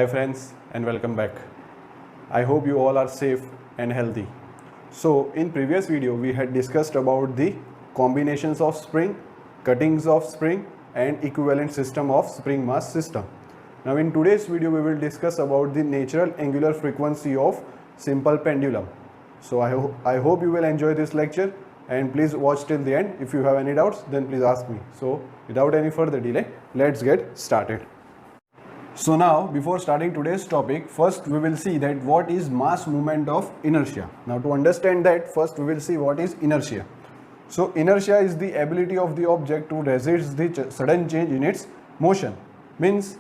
Hi friends and welcome back. I hope you all are safe and healthy. So in previous video we had discussed about the combinations of spring, cuttings of spring and equivalent system of spring mass system. Now in today's video we will discuss about the natural angular frequency of simple pendulum. So I hope you will enjoy this lecture and please watch till the end. If you have any doubts then please ask me. So without any further delay, let's get started. So now before starting today's topic, first we will see that what is mass moment of inertia. Now to understand that, first we will see what is inertia. So inertia is the ability of the object to resist the sudden change in its motion. Means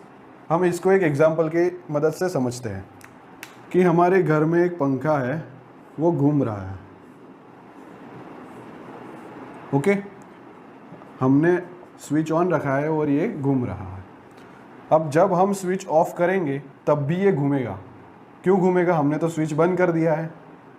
हम इसको एक example की मदद से समझते हैं कि हमारे घर में एक पंखा है, वो घूम रहा है. ओके, हमने स्विच ऑन रखा है और ये घूम रहा है. अब जब हम स्विच ऑफ करेंगे तब भी ये घूमेगा. क्यों घूमेगा? हमने तो स्विच बंद कर दिया है.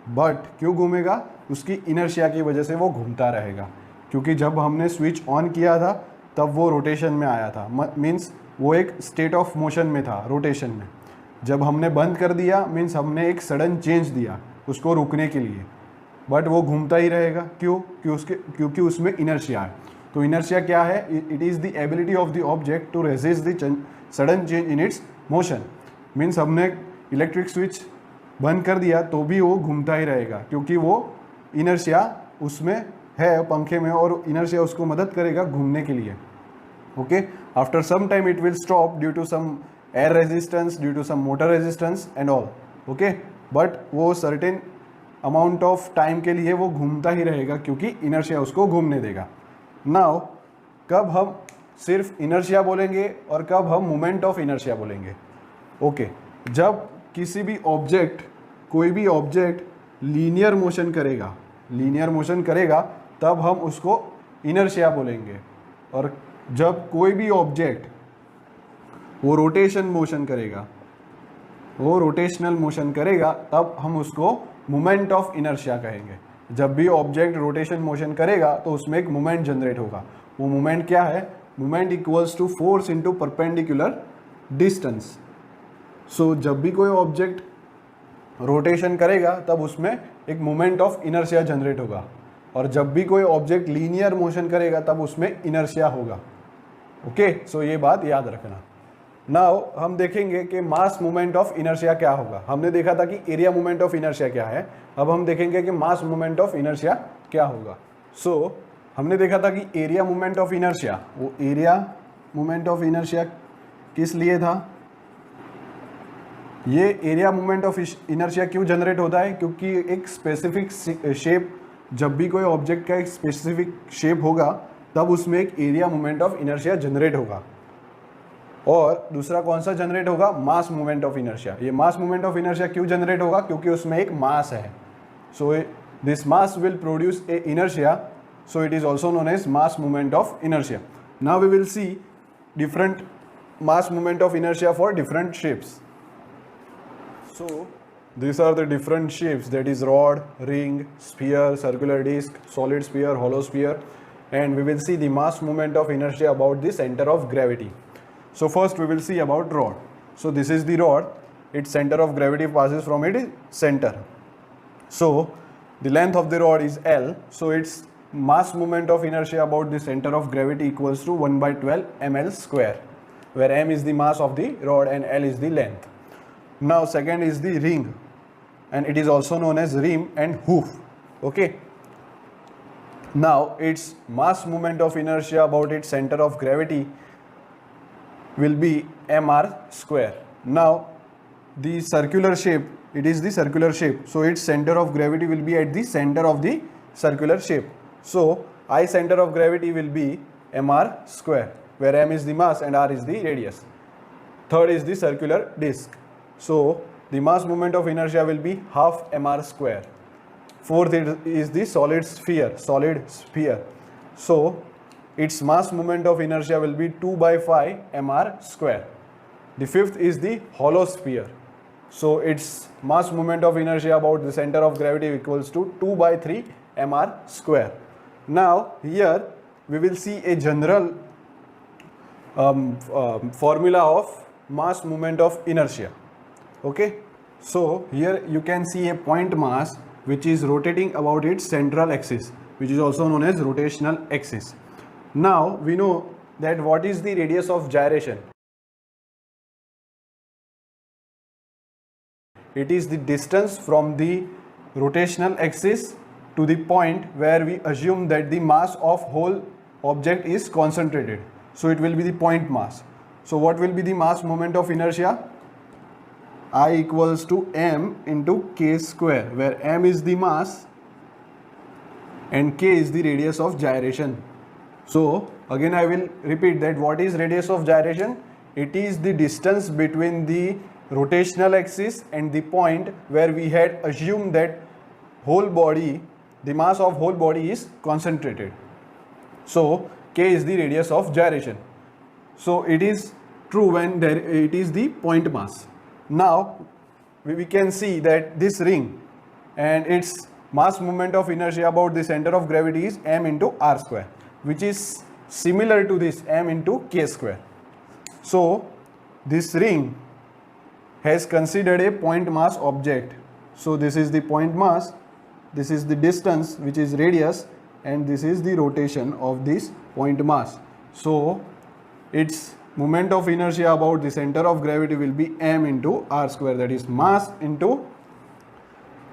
बट क्यों घूमेगा? उसकी इनर्शिया की वजह से वो घूमता रहेगा. क्योंकि जब हमने स्विच ऑन किया था तब वो रोटेशन में आया था. मीन्स वो एक स्टेट ऑफ मोशन में था, रोटेशन में. जब हमने बंद कर दिया मीन्स हमने एक सडन चेंज दिया उसको रुकने के लिए. बट वो घूमता ही रहेगा. क्यों? क्योंकि उसमें इनर्शिया है. तो इनर्शिया क्या है? It is the ability of the object to resist the sudden change in its motion. Means हमने इलेक्ट्रिक स्विच बंद कर दिया तो भी वो घूमता ही रहेगा क्योंकि वो इनर्शिया उसमें है, पंखे में, और इनर्शिया उसको मदद करेगा घूमने के लिए. Okay, after some time it will stop due to some air resistance, due to some motor resistance and all. Okay, but वो सर्टेन अमाउंट ऑफ टाइम के लिए वो घूमता ही रहेगा क्योंकि इनर्शिया उसको घूमने देगा. नाउ कब हम सिर्फ इनर्शिया बोलेंगे और कब हम मोमेंट ऑफ इनर्शिया बोलेंगे? ओके, जब किसी भी ऑब्जेक्ट, कोई भी ऑब्जेक्ट लीनियर मोशन करेगा तब हम उसको इनर्शिया बोलेंगे. और जब कोई भी ऑब्जेक्ट वो रोटेशनल मोशन करेगा तब हम उसको मोमेंट ऑफ इनर्शिया कहेंगे. जब भी ऑब्जेक्ट रोटेशन मोशन करेगा तो उसमें एक मोमेंट जनरेट होगा. वो मोमेंट क्या है? Moment equals to force into perpendicular distance. So जब भी कोई ऑब्जेक्ट रोटेशन करेगा तब उसमें एक मोमेंट ऑफ इनर्शिया जनरेट होगा. और जब भी कोई ऑब्जेक्ट लीनियर मोशन करेगा तब उसमें इनर्शिया होगा. ओके, सो ये बात याद रखना. नाउ हम देखेंगे कि मास मोमेंट ऑफ इनर्शिया क्या होगा. हमने देखा था कि एरिया मोमेंट ऑफ इनर्शिया क्या है. अब हम देखेंगे कि मास मोमेंट ऑफ इनर्शिया क्या होगा. सो हमने देखा था कि एरिया मोमेंट ऑफ इनर्शिया, वो एरिया मोमेंट ऑफ इनर्शिया किस लिए था? ये एरिया मोमेंट ऑफ इनर्शिया क्यों जनरेट होता है? क्योंकि एक स्पेसिफिक शेप, जब भी कोई ऑब्जेक्ट का एक स्पेसिफिक शेप होगा तब उसमें एक area moment of inertia generate होगा. और दूसरा कौन सा जनरेट होगा? मास मोमेंट ऑफ इनर्शिया. ये मास मोमेंट ऑफ इनर्शिया क्यों जनरेट होगा? क्योंकि उसमें एक मास है. So this mass will produce a inertia. So it is also known as mass moment of inertia. Now we will see different mass moment of inertia for different shapes. So these are the different shapes, that is rod, ring, sphere, circular disc, solid sphere, hollow sphere, and we will see the mass moment of inertia about the center of gravity. So first we will see about rod. So this is the rod. Its center of gravity passes from its center. So the length of the rod is L. So its mass moment of inertia about the center of gravity equals to 1 by 12 ml square, where m is the mass of the rod and L is the length. Now second is the ring, and it is also known as rim and hoof. Okay, now its mass moment of inertia about its center of gravity will be mr square. Now the circular shape, it is the circular shape, so its center of gravity will be at the center of the circular shape. So I center of gravity will be mr square, where m is the mass and r is the radius. Third is the circular disc. So the mass moment of inertia will be half mr square. Fourth is the solid sphere. So its mass moment of inertia will be 2 by 5 mr square. The fifth is the hollow sphere. So its mass moment of inertia about the center of gravity equals to 2 by 3 mr square. Now here we will see a general formula of mass moment of inertia. Okay, so here you can see a point mass which is rotating about its central axis, which is also known as rotational axis. Now we know that what is the radius of gyration. It is the distance from the rotational axis to the point where we assume that the mass of whole object is concentrated. So it will be the point mass. So what will be the mass moment of inertia? I equals to m into k square, where m is the mass and k is the radius of gyration. So again I will repeat that what is radius of gyration? It is the distance between the rotational axis and the point where we had assumed that whole body, the mass of whole body is concentrated. So k is the radius of gyration. So it is true when it is the point mass. Now we can see that this ring and its mass moment of inertia about the center of gravity is m into r square, which is similar to this m into k square. So this ring has considered a point mass object. So this is the point mass, this is the distance which is radius, and this is the rotation of this point mass. So its moment of inertia about the center of gravity will be m into r square, that is mass into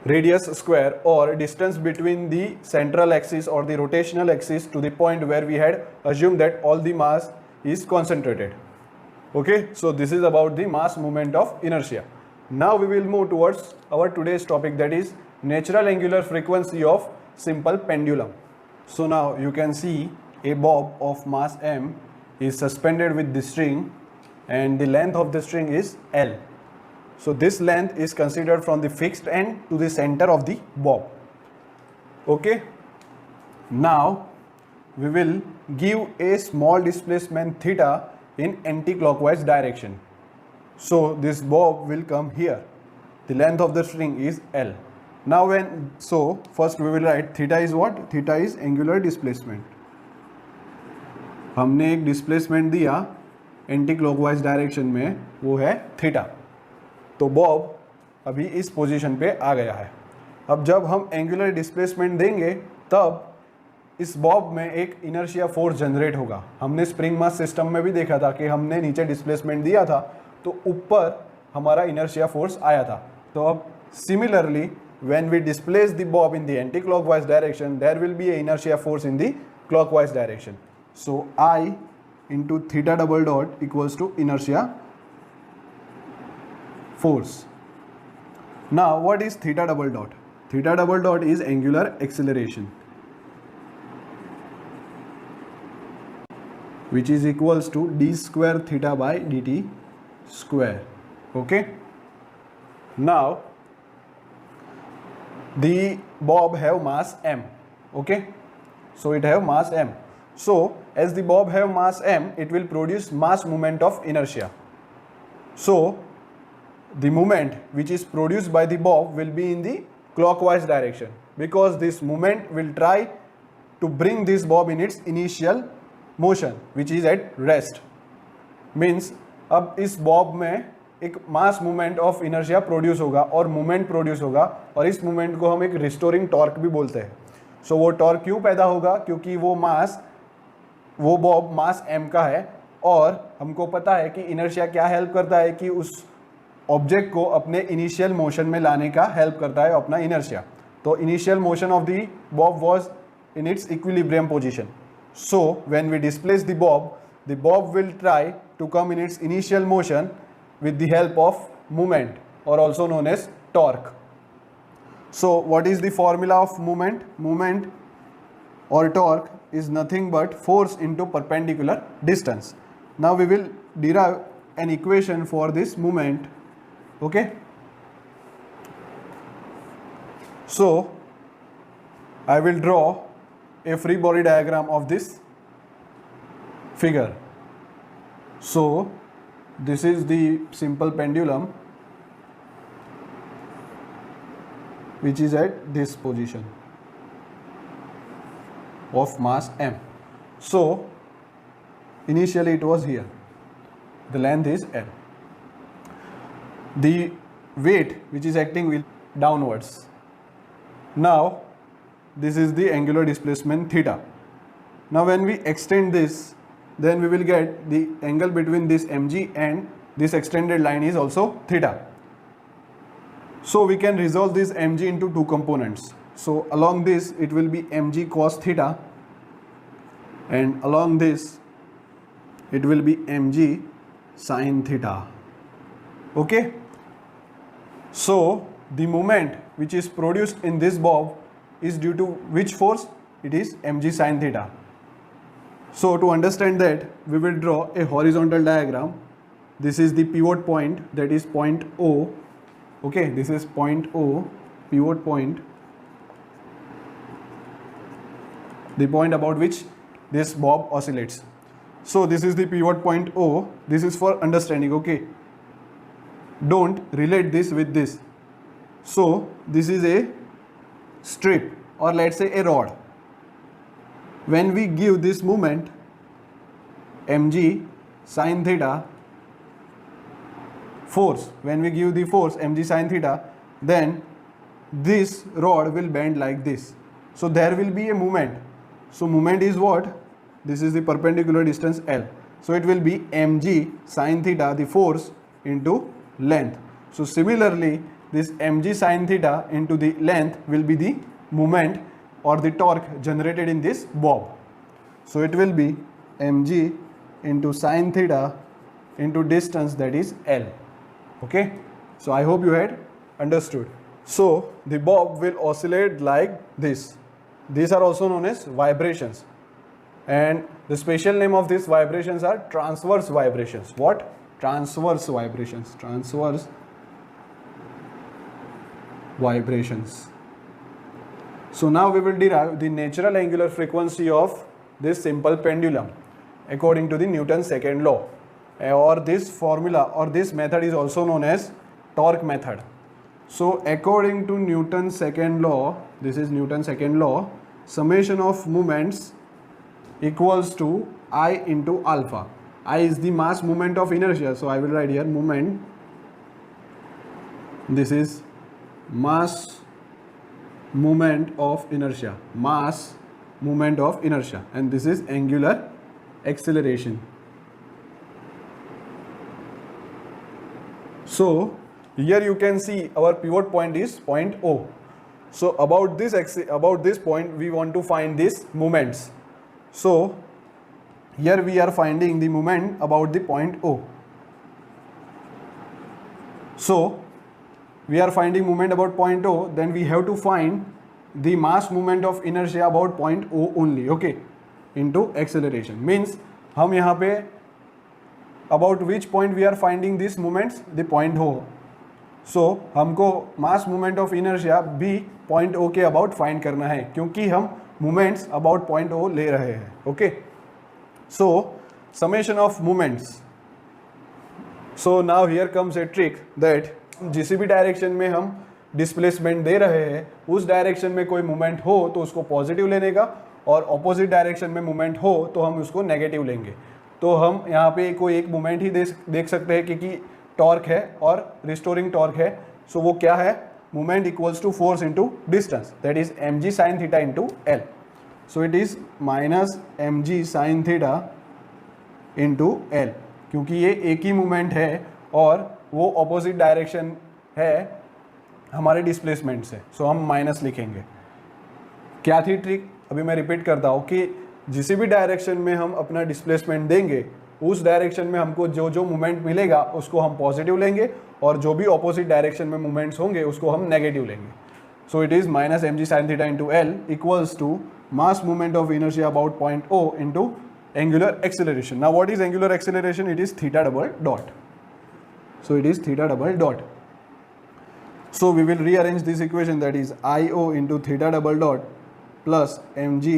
radius square, or distance between the central axis or the rotational axis to the point where we had assumed that all the mass is concentrated. Okay, so this is about the mass moment of inertia. Now we will move towards our today's topic, that is natural angular frequency of simple pendulum. So now you can see a bob of mass m is suspended with the string and the length of the string is L. So this length is considered from the fixed end to the center of the bob. Okay, now we will give a small displacement theta in anti-clockwise direction. So this bob will come here. The length of the string is L. Now first we will write theta is what? Theta is angular displacement. हमने एक displacement दिया anti clockwise direction में, वो है theta. तो Bob अभी इस position पे आ गया है. अब जब हम एंगुलर डिस्प्लेसमेंट देंगे तब इस बॉब में एक इनर्शिया फोर्स जनरेट होगा. हमने स्प्रिंग मास सिस्टम में भी देखा था कि हमने नीचे डिस्प्लेसमेंट दिया था तो ऊपर हमारा इनर्शिया फोर्स आया था. तो अब similarly when we displace the bob in the anti clockwise direction there will be a inertia force in the clockwise direction. So I into theta double dot equals to inertia force. Now what is theta double dot? Theta double dot is angular acceleration, which is equals to d square theta by dt square. Okay. Now the bob have mass m. Okay. So it have mass m. So as the bob have mass m, it will produce mass moment of inertia. So the moment which is produced by the bob will be in the clockwise direction, because this moment will try to bring this bob in its initial motion, which is at rest. Means अब इस Bob में एक मास moment of inertia produce होगा और moment produce होगा, और इस moment को हम एक रिस्टोरिंग टॉर्क भी बोलते हैं. सो वो टॉर्क क्यों पैदा होगा? क्योंकि वो बॉब मास m का है, और हमको पता है कि इनर्शिया क्या हेल्प करता है कि उस ऑब्जेक्ट को अपने इनिशियल मोशन में लाने का हेल्प करता है अपना इनर्शिया. तो initial motion of the bob was in its equilibrium position. So when we displace the bob will try to come in its initial motion with the help of movement, or also known as torque. So what is the formula of movement? Movement or torque is nothing but force into perpendicular distance. Now we will derive an equation for this movement. Okay, so I will draw a free body diagram of this figure. So this is the simple pendulum which is at this position of mass m. So initially it was here, the length is L. the weight which is acting will downwards. Now this is the angular displacement theta. Now when we extend this, then we will get the angle between this mg and this extended line is also theta. So we can resolve this mg into two components. So along this it will be mg cos theta, and along this it will be mg sin theta. Okay, so the moment which is produced in this bob is due to which force? It is mg sin theta. So to understand that, we will draw a horizontal diagram. This is the pivot point, that is point O. Okay, this is point O, pivot point, the point about which this bob oscillates. So this is the pivot point O. This is for understanding, okay? Don't relate this with this. So this is a strip, or let's say a rod. When we give this moment mg sin theta force, when we give the force mg sin theta, then this rod will bend like this. So there will be a moment. So moment is what? This is the perpendicular distance L. So it will be mg sin theta, the force, into length. So similarly, this mg sin theta into the length will be the moment or the torque generated in this bob. So it will be mg into sin theta into distance, that is L. Okay, so I hope you had understood. So the bob will oscillate like this. These are also known as vibrations, and the special name of these vibrations are transverse vibrations. What? Transverse vibrations. Transverse vibrations. So now we will derive the natural angular frequency of this simple pendulum according to the Newton's second law, or this formula or this method is also known as torque method. So according to Newton's second law, this is Newton's second law, summation of moments equals to I into alpha. I is the mass moment of inertia, so I will write here moment. This is mass moment of inertia, mass moment of inertia, and this is angular acceleration. So here you can see our pivot point is point O. So about this point we want to find these moments. So here we are finding the moment about the point O. So we are finding moment about point O, then we have to find the mass moment of inertia about point O only, okay, into acceleration. Means हम यहाँ पे about which point we are finding these moments? The point O. So हमको mass moment of inertia भी point O के about find करना है, क्योंकि हम moments about point O ले रहे हैं, okay. So summation of moments. So now here comes a trick that जिस भी डायरेक्शन में हम डिस्प्लेसमेंट दे रहे हैं उस डायरेक्शन में कोई मूवमेंट हो तो उसको पॉजिटिव लेने का, और ऑपोजिट डायरेक्शन में मूवमेंट हो तो हम उसको नेगेटिव लेंगे. तो हम यहाँ पे कोई एक मूवमेंट ही देख सकते हैं क्योंकि टॉर्क है और रिस्टोरिंग टॉर्क है. सो वो क्या है? Movement equals to force into distance, that is mg sin theta into L. So it is minus mg sin theta into L, क्योंकि ये एक ही मूवमेंट है और वो ऑपोजिट डायरेक्शन है हमारे डिस्प्लेसमेंट से. सो हम माइनस लिखेंगे. क्या थी ट्रिक? अभी मैं रिपीट करता हूँ कि जिस भी डायरेक्शन में हम अपना डिस्प्लेसमेंट देंगे उस डायरेक्शन में हमको जो जो मूवमेंट मिलेगा उसको हम पॉजिटिव लेंगे, और जो भी ऑपोजिट डायरेक्शन में मूवमेंट्स होंगे उसको हम नेगेटिव लेंगे. So it is minus mg sin theta into L equals to mass movement of inertia about point O into angular acceleration. Now what is angular acceleration? It is theta double dot. So it is theta double dot. So we will rearrange this equation, that is IO into theta double dot plus mg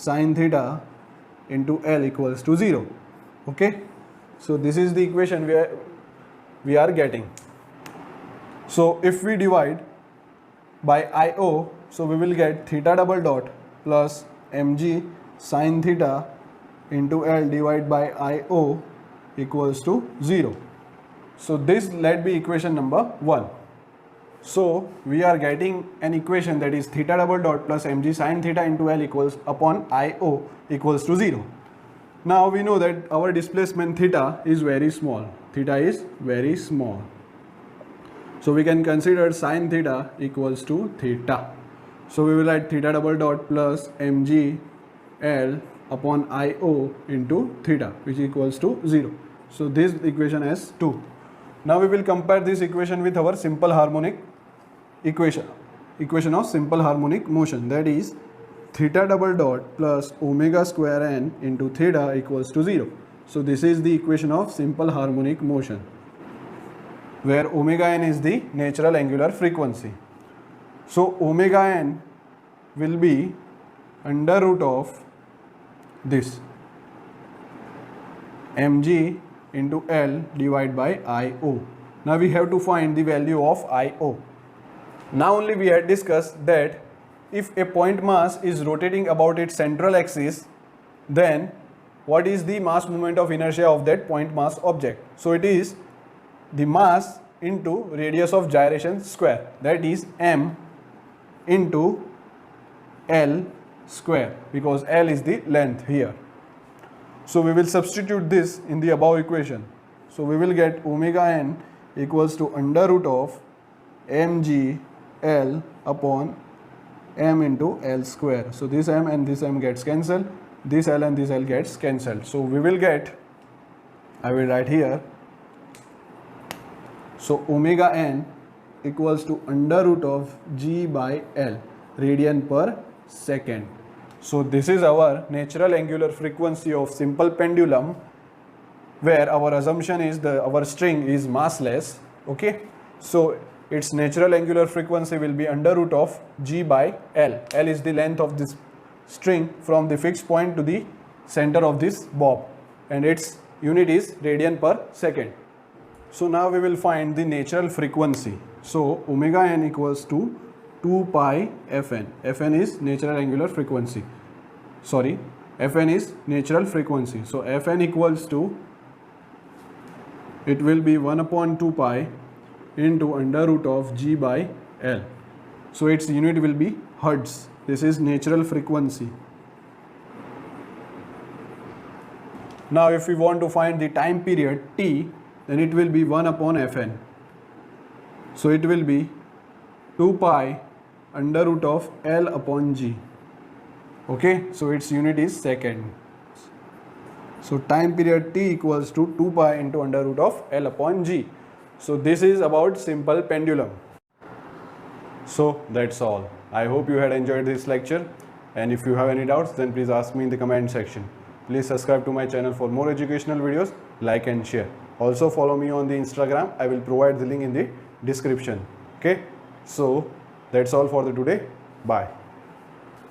sin theta into L equals to 0. Okay. So this is the equation we are getting. So if we divide by IO, so we will get theta double dot plus mg sin theta into L divided by IO equals to 0. So this let be equation number 1. So we are getting an equation that is theta double dot plus mg sin theta into L equals upon IO equals to 0. Now we know that our displacement theta is very small. Theta is very small. So we can consider sin theta equals to theta. So we will write theta double dot plus mg L upon IO into theta, which equals to 0. So this equation has 2. Now we will compare this equation with our simple harmonic equation of simple harmonic motion, that is theta double dot plus omega square n into theta equals to 0. So this is the equation of simple harmonic motion, where omega n is the natural angular frequency. So omega n will be under root of this mg into L divided by IO. Now we have to find the value of IO. Now only we had discussed that if a point mass is rotating about its central axis, then what is the mass moment of inertia of that point mass object? So it is the mass into radius of gyration square, that is m into L square, because L is the length here. So we will substitute this in the above equation. So we will get omega n equals to under root of mg L upon m into L square. So this m and this m gets cancelled, this L and this L gets cancelled. So we will get, I will write here, so omega n equals to under root of g by L, radian per second. So this is our natural angular frequency of simple pendulum, where our assumption is our string is massless. Okay, so its natural angular frequency will be under root of g by L. L is the length of this string from the fixed point to the center of this bob, and its unit is radian per second. So now we will find the natural frequency. So omega n equals to 2 pi Fn. Fn is natural angular frequency. Sorry, Fn is natural frequency. So Fn equals to, it will be 1 upon 2 pi into under root of g by L. So its unit will be hertz. This is natural frequency. Now if we want to find the time period t, then it will be 1 upon Fn. So it will be 2 pi under root of L upon g. Okay, so its unit is second. So time period t equals to 2 pi into under root of L upon g. So this is about simple pendulum. So that's all. I hope you had enjoyed this lecture, and if you have any doubts, then please ask me in the comment section. Please subscribe to my channel for more educational videos, like and share. Also follow me on the Instagram. I will provide the link in the description. Okay, so that's all for the today. Bye.